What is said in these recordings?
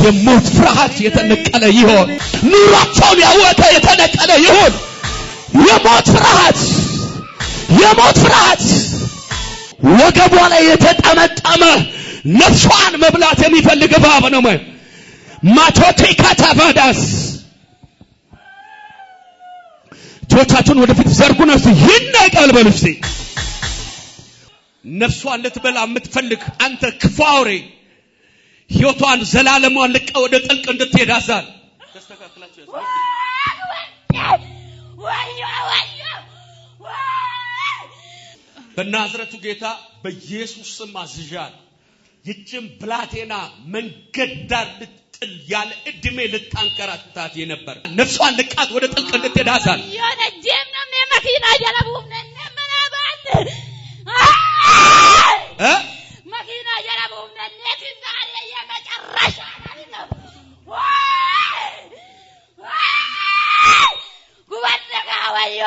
የሞት ፍርሃት የተነቀለ ይሁን። ኑሯቸውን ያወቀ የተነቀለ ይሁን። የሞት ፍርሃት ወገቧ ላይ የተጠመጠመ ነፍሷን መብላት የሚፈልግ እባብ ነው። ማቶቴ ካታባዳስ ጆቻችሁን ወደፊት ዘርጉና ይነቀል በሉ እስቲ። ነፍሷን ልትበላ የምትፈልግ አንተ ክፉ አውሬ ሕይወቷን ዘላለሟን ልቀ ወደ ጥልቅ እንድትሄድ አዛል ተስተካክላችሁ በናዝሬቱ ጌታ በኢየሱስ ስም አዝዣል። ይህችን ብላቴና መንገድ ዳር ልጥል ያለ እድሜ ልታንከራትታት የነበር ነፍሷን ልቃት ወደ ጥልቅ እንድትሄድ አዛል የነጀም ነው የመኪና ጀለቡም ነመናባን መኪና ጀለቡም ነነት ዛሬ የመጨረሻ ነው። ጉባደጋ ወዮ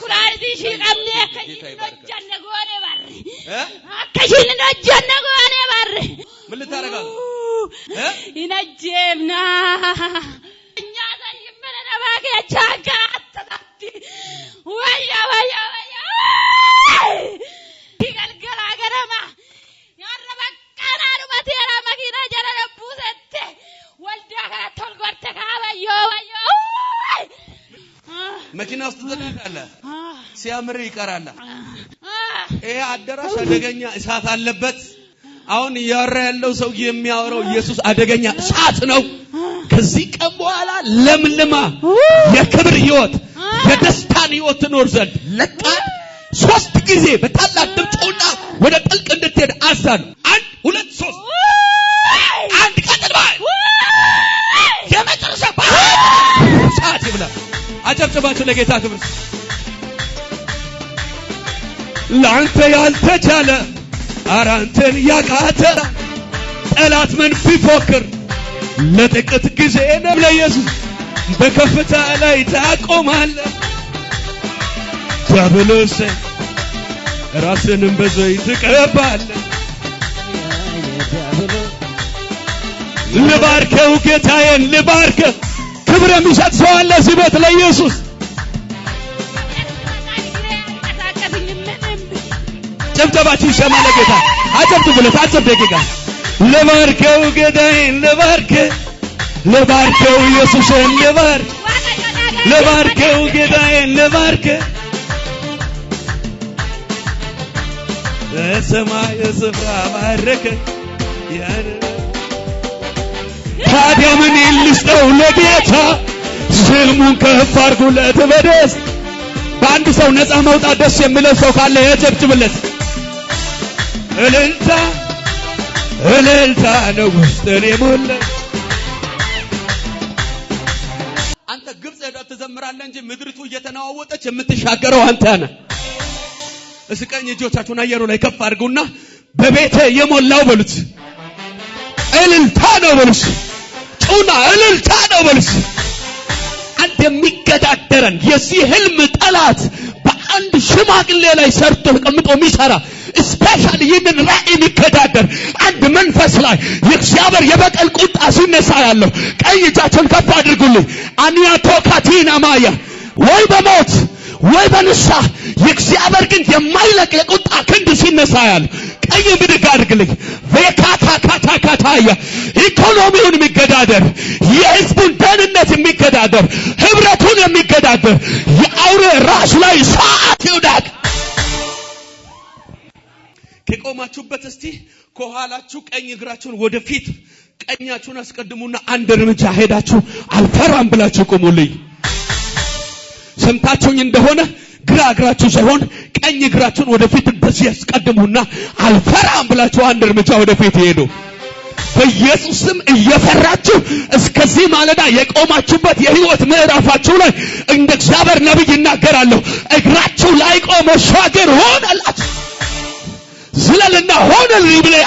ኩራሪቲ ሲቀምኔ ከጅነጎኔ ባር ከጅነጎኔ ባር ምን ልታረጋው ይነጀምና እኛ ዘይመረና ባከቻካ አጥጣቲ ወያ ይገልገላ ገረማ ያረበቀና ሩበቴራ መኪና ጀረቡሰተ ወልዳ ተልጎርተ ካበዮ መኪና ውስጥ ተደረጋለ ሲያምር ይቀራል። ይሄ አዳራሽ አደገኛ እሳት አለበት። አሁን ያወራ ያለው ሰው የሚያወራው ኢየሱስ አደገኛ እሳት ነው። ከዚህ ቀን በኋላ ለምልማ የክብር ሕይወት የደስታን ሕይወት ትኖር ዘንድ ለቃት 3 ጊዜ በታላቅ ድምፅና ወደ ጥልቅ እንድትሄድ አዛል። 1 2 3 አንድ ቀጥል ባይ የመጨረሻ ሰዓት ይብላ። አጨብጭባችሁ ለጌታ ክብር። ለአንተ ያልተቻለ አራንተን ያቃተ ጠላት ምን ቢፎክር ለጥቂት ጊዜ ነው ለኢየሱስ በከፍታ ላይ ታቆማለህ። ዲያብሎስ ራስንም በዘይት ትቀባለህ። ልባርከው ጌታዬን ልባርከው። ክብር የሚሰጥ ሰው አለ እዚህ ቤት ለኢየሱስ። ጭብጨባችሁ ይሰማ ለጌታ። አጨብጭቡለት። ደቂቃ ልባርከው ጌታዬን ልባርከው ኢየሱስን ልባርከው ጌታዬን በሰማይ ስፍራ ባረከ። ታዲያ ምን ልስጠው ለጌታ? ስሙን ከፍ አድርጉለት በደስታ። በአንድ ሰው ነፃ መውጣት ደስ የሚለው ሰው ካለ ያጨብጭብለት። እልልታ ነው ውስጥን የሞላ። አንተ ግብጽ ሄደህ ትዘምራለህ እንጂ ምድሪቱ እየተናወጠች የምትሻገረው አንተ ነህ። እስቀኝ እጆቻችሁን አየሩ ላይ ከፍ አድርጉና በቤቴ የሞላው በሉት እልልታ ነው በሉት። ጩና እልልታ ነው በሉት። አንድ የሚገዳደረን የዚህ ህልም ጠላት በአንድ ሽማግሌ ላይ ሰርቶ ተቀምጦ የሚሰራ ስፔሻሊ ይህንን ራእይ የሚገዳደር አንድ መንፈስ ላይ የእግዚአብሔር የበቀል ቁጣ ሲነሳ ያለው ቀኝ እጃችሁን ከፍ አድርጉልኝ። አንያቶ ካቲና ማያ ወይ በሞት ወይ በንሳ የእግዚአብሔር ግን የማይለቅ የቁጣ ክንድ ሲነሳ ያለው ቀኝ ብድግ አድርግልኝ። ካታያ ኢኮኖሚውን የሚገዳደር የህዝቡን ደህንነት የሚገዳደር ህብረቱን የሚገዳደር የአውሬ ራስ ላይ ሰዓት ይውዳቅ። ከቆማችሁበት እስቲ ከኋላችሁ ቀኝ እግራችሁን ወደፊት ቀኛችሁን አስቀድሙና አንድ እርምጃ ሄዳችሁ አልፈራም ብላችሁ ቆሙልኝ። ሰምታችሁኝ እንደሆነ ግራ እግራችሁ ሳይሆን ቀኝ እግራችሁን ወደፊት እንደዚህ ያስቀድሙና አልፈራም ብላችሁ አንድ እርምጃ ወደፊት ሄዱ። በኢየሱስ ስም እየፈራችሁ እስከዚህ ማለዳ የቆማችሁበት የህይወት ምዕራፋችሁ ላይ እንደ እግዚአብሔር ነብይ ይናገራለሁ። እግራችሁ ላይ ቆሞ ሻገር ሆነላችሁ። ዝለልና ሆነልኝ ብለህ